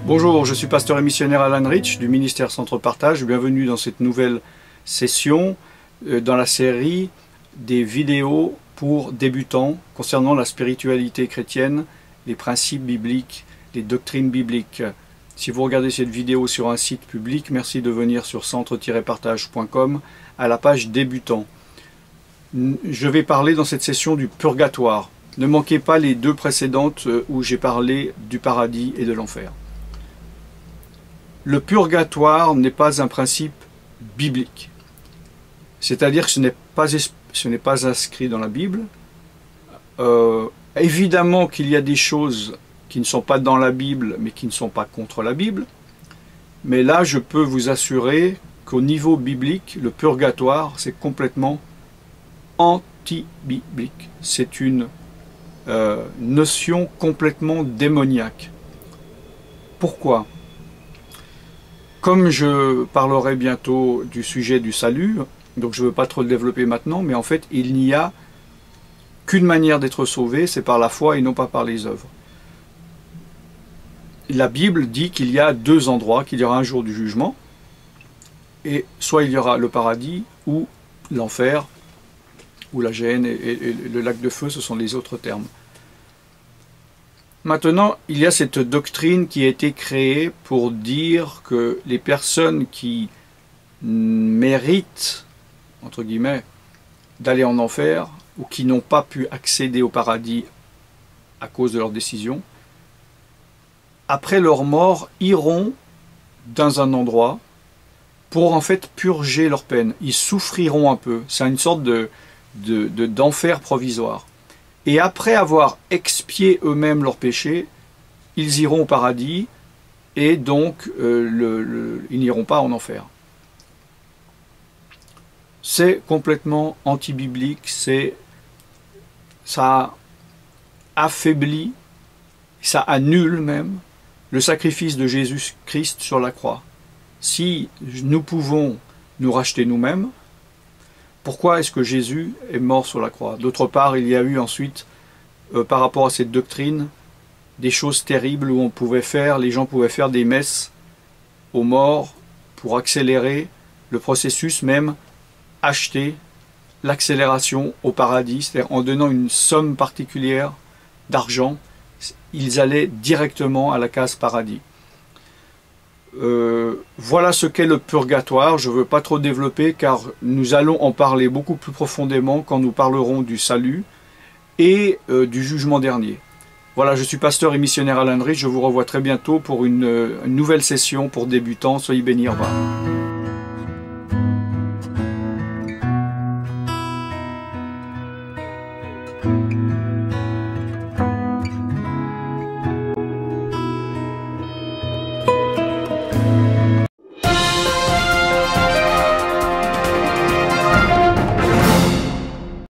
Bonjour, je suis pasteur et missionnaire Alan Rich du ministère Centre Partage. Bienvenue dans cette nouvelle session dans la série des vidéos pour débutants concernant la spiritualité chrétienne, les principes bibliques, les doctrines bibliques. Si vous regardez cette vidéo sur un site public, merci de venir sur centre-partage.com à la page débutants. Je vais parler dans cette session du purgatoire. Ne manquez pas les deux précédentes où j'ai parlé du paradis et de l'enfer. Le purgatoire n'est pas un principe biblique. C'est-à-dire que ce n'est pas inscrit dans la Bible. Évidemment qu'il y a des choses qui ne sont pas dans la Bible, mais qui ne sont pas contre la Bible. Mais là, je peux vous assurer qu'au niveau biblique, le purgatoire, c'est complètement anti-biblique. C'est une notion complètement démoniaque. Pourquoi ? Comme je parlerai bientôt du sujet du salut, donc je ne veux pas trop le développer maintenant, mais en fait, il n'y a qu'une manière d'être sauvé, c'est par la foi et non pas par les œuvres. La Bible dit qu'il y a deux endroits, qu'il y aura un jour du jugement, et soit il y aura le paradis ou l'enfer, ou la Géhenne et le lac de feu, ce sont les autres termes. Maintenant, il y a cette doctrine qui a été créée pour dire que les personnes qui méritent, entre guillemets, d'aller en enfer, ou qui n'ont pas pu accéder au paradis à cause de leur décision, après leur mort, iront dans un endroit pour en fait purger leur peine. Ils souffriront un peu. C'est une sorte d'enfer provisoire. Et après avoir expié eux-mêmes leurs péchés, ils iront au paradis et donc ils n'iront pas en enfer. C'est complètement anti-biblique, ça affaiblit, ça annule même le sacrifice de Jésus-Christ sur la croix. Si nous pouvons nous racheter nous-mêmes, pourquoi est-ce que Jésus est mort sur la croix? D'autre part, il y a eu ensuite, par rapport à cette doctrine, des choses terribles où les gens pouvaient faire des messes aux morts pour accélérer le processus, même acheter l'accélération au paradis, c'est-à-dire en donnant une somme particulière d'argent, ils allaient directement à la case paradis. Voilà ce qu'est le purgatoire. Je ne veux pas trop développer car nous allons en parler beaucoup plus profondément quand nous parlerons du salut et du jugement dernier. Voilà, je suis pasteur et missionnaire Alan Rich. Je vous revois très bientôt pour une nouvelle session pour débutants. Soyez bénis, au revoir.